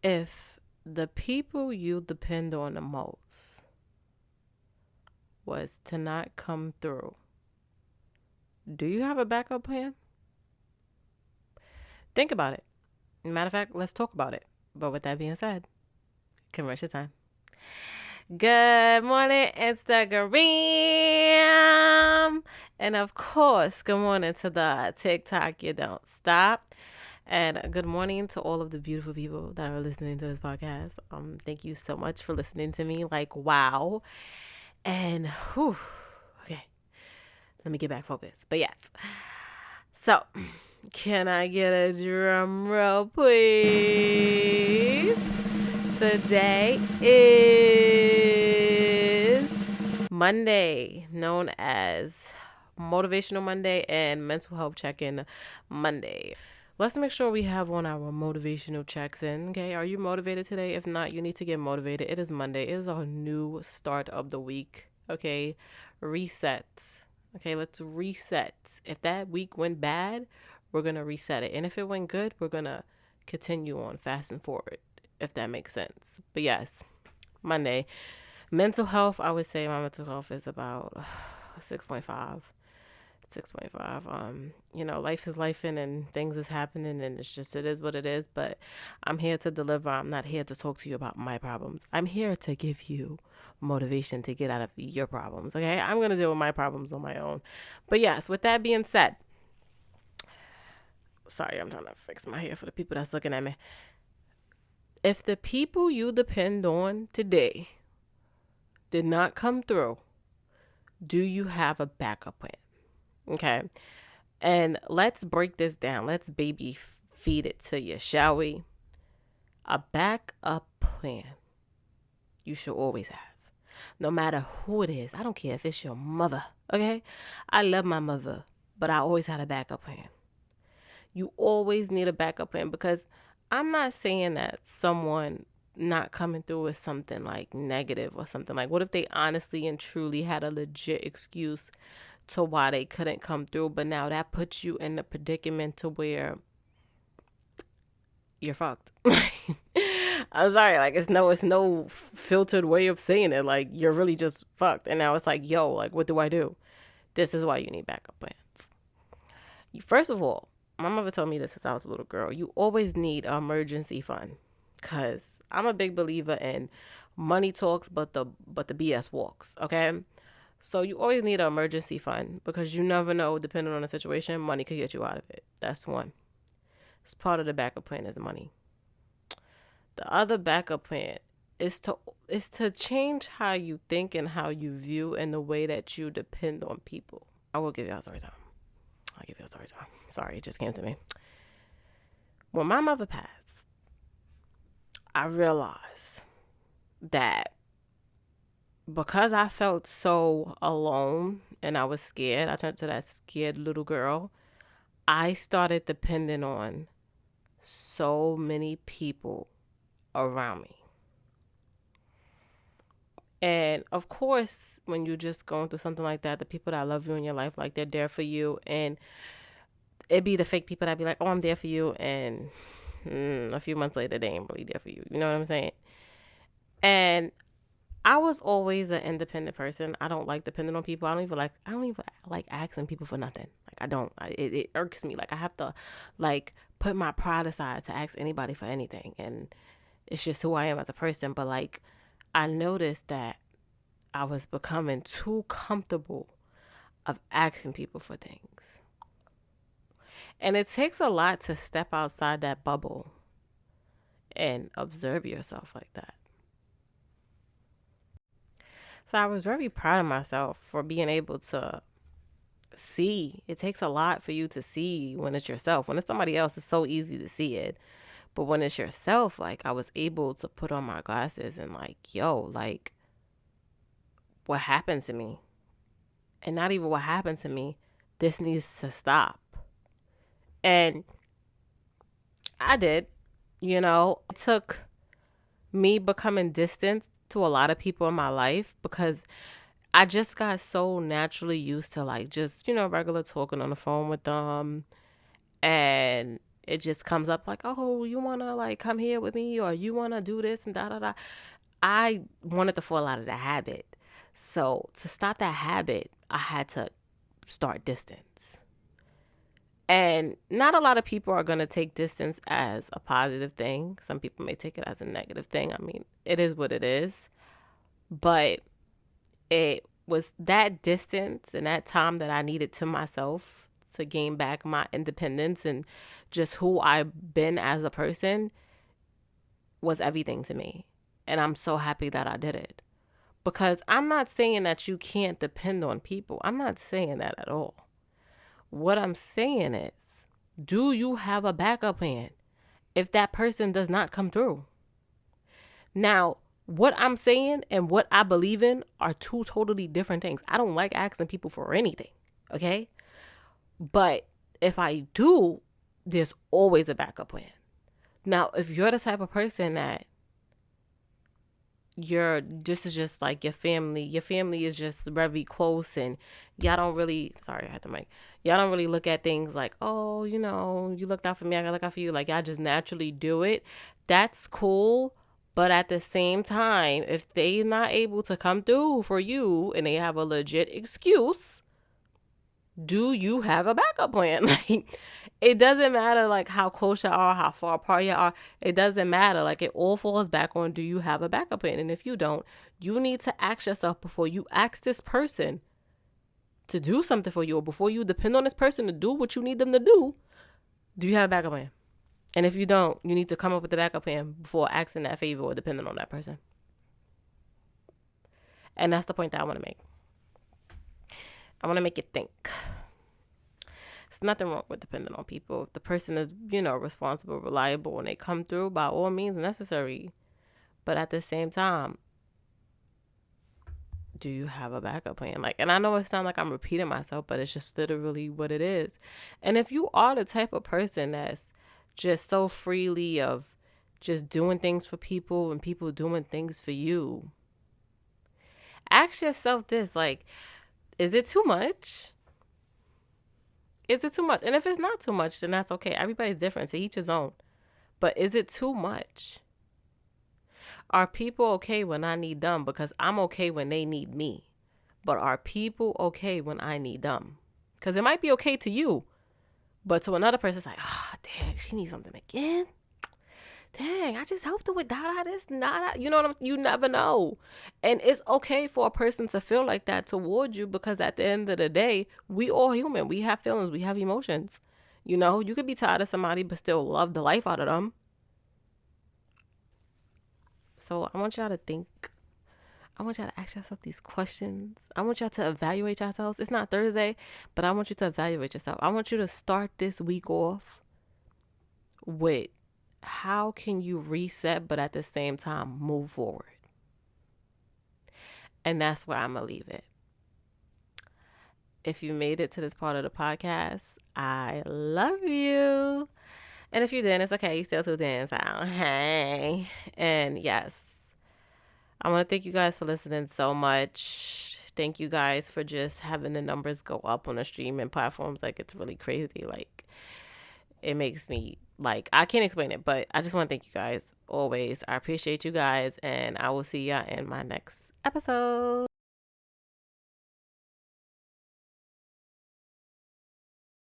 If the people you depend on the most was to not come through, do you have a backup plan? Think about it. Matter of fact, let's talk about it. But with that being said, commercial time. Good morning, Instagram. And of course, good morning to the TikTok You Don't Stop. And good morning to all of the beautiful people that are listening to this podcast. Thank you so much for listening to me. Like, wow. And okay, let me get back focused. But yes. So, can I get a drum roll, please? Today is Monday, known as Motivational Monday and Mental Health Check-In Monday. Let's make sure we have on our motivational checks in. Okay, are you motivated today? If not, you need to get motivated. It is Monday. It is a new start of the week. Okay, reset. Okay, let's reset. If that week went bad, we're going to reset it. And if it went good, we're going to continue on fast and forward, if that makes sense. But yes, Monday. Mental health, I would say my mental health is about 6.5. 6.5. Life is lifing and things is happening and it is what it is. But I'm here to deliver. I'm not here to talk to you about my problems. I'm here to give you motivation to get out of your problems. Okay, I'm going to deal with my problems on my own. But yes, with that being said, sorry, I'm trying to fix my hair for the people that's looking at me. If the people you depend on today did not come through, do you have a backup plan? Okay. And let's break this down. Let's baby feed it to you, shall we? A backup plan you should always have. No matter who it is. I don't care if it's your mother. Okay. I love my mother, but I always had a backup plan. You always need a backup plan, because I'm not saying that someone not coming through is something like negative or something. Like, what if they honestly and truly had a legit excuse to why they couldn't come through, but now that puts you in the predicament to where you're fucked. I'm sorry, like it's no filtered way of saying it. Like, you're really just fucked. And now it's like, yo, like, what do I do? This is why you need backup plans. First of all, my mother told me this since I was a little girl. You always need an emergency fund, because I'm a big believer in money talks, but the BS walks. Okay. So you always need an emergency fund, because you never know, depending on the situation, money could get you out of it. That's one. It's part of the backup plan is money. The other backup plan is to change how you think and how you view and the way that you depend on people. I will give y'all a story time. I'll give you a story time. Sorry, it just came to me. When my mother passed, I realized that because I felt so alone and I was scared, I turned to that scared little girl. I started depending on so many people around me. And of course, when you're just going through something like that, the people that love you in your life, like, they're there for you. And it'd be the fake people that be like, oh, I'm there for you. And a few months later, they ain't really there for you. You know what I'm saying? And I was always an independent person. I don't like depending on people. I don't even like asking people for nothing. Like, I don't. It irks me. Like, I have to, like, put my pride aside to ask anybody for anything. And it's just who I am as a person. But, like, I noticed that I was becoming too comfortable of asking people for things. And it takes a lot to step outside that bubble and observe yourself like that. So I was very proud of myself for being able to see. It takes a lot for you to see when it's yourself. When it's somebody else, it's so easy to see it. But when it's yourself, like, I was able to put on my glasses and, like, yo, like, what happened to me? And not even what happened to me. This needs to stop. And I did. It took me becoming distant to a lot of people in my life, because I just got so naturally used to, like, just, regular talking on the phone with them. And it just comes up like, oh, you want to like come here with me, or you want to do this and da da da. I wanted to fall out of the habit. So to stop that habit, I had to start distance. And not a lot of people are going to take distance as a positive thing. Some people may take it as a negative thing. I mean, it is what it is. But it was that distance and that time that I needed to myself to gain back my independence and just who I've been as a person was everything to me. And I'm so happy that I did it. Because I'm not saying that you can't depend on people. I'm not saying that at all. What I'm saying is, do you have a backup plan if that person does not come through? Now, what I'm saying and what I believe in are two totally different things. I don't like asking people for anything, okay? But if I do, there's always a backup plan. Now, if you're the type of person that this is just like your family is just very close and y'all don't really, sorry, I had the mic. Y'all don't really look at things like, oh, you looked out for me, I gotta look out for you. Like, y'all just naturally do it. That's cool. But at the same time, if they're not able to come through for you and they have a legit excuse, do you have a backup plan? Like, it doesn't matter like how close you are, how far apart you are. It doesn't matter. Like, it all falls back on, do you have a backup plan? And if you don't, you need to ask yourself before you ask this person to do something for you, or before you depend on this person to do what you need them to do you have a backup plan? And if you don't, you need to come up with a backup plan before asking that favor or depending on that person. And that's the point that I want to make. I want to make you think. There's nothing wrong with depending on people. If the person is, responsible, reliable, and they come through, by all means necessary. But at the same time, do you have a backup plan? Like, and I know it sounds like I'm repeating myself, but it's just literally what it is. And if you are the type of person that's just so freely of just doing things for people and people doing things for you, ask yourself this, like, is it too much? Is it too much? And if it's not too much, then that's okay. Everybody's different, to each his own. But is it too much? Are people okay when I need them? Because I'm okay when they need me. But are people okay when I need them? Because it might be okay to you, but to another person, it's like, oh, dang, she needs something again. Dang, I just helped her with this, not. You never know. And it's okay for a person to feel like that towards you, because at the end of the day, we all human. We have feelings. We have emotions. You could be tired of somebody, but still love the life out of them. So I want y'all to think. I want y'all to ask yourself these questions. I want y'all to evaluate yourselves. It's not Thursday, but I want you to evaluate yourself. I want you to start this week off with, how can you reset, but at the same time move forward? And that's where I'm going to leave it. If you made it to this part of the podcast, I love you. And if you didn't, it's okay. You still tuned in. So, hey. And yes, I want to thank you guys for listening so much. Thank you guys for just having the numbers go up on the streaming platforms. Like, it's really crazy. Like, it makes me, like, I can't explain it, but I just want to thank you guys always. I appreciate you guys, and I will see y'all in my next episode.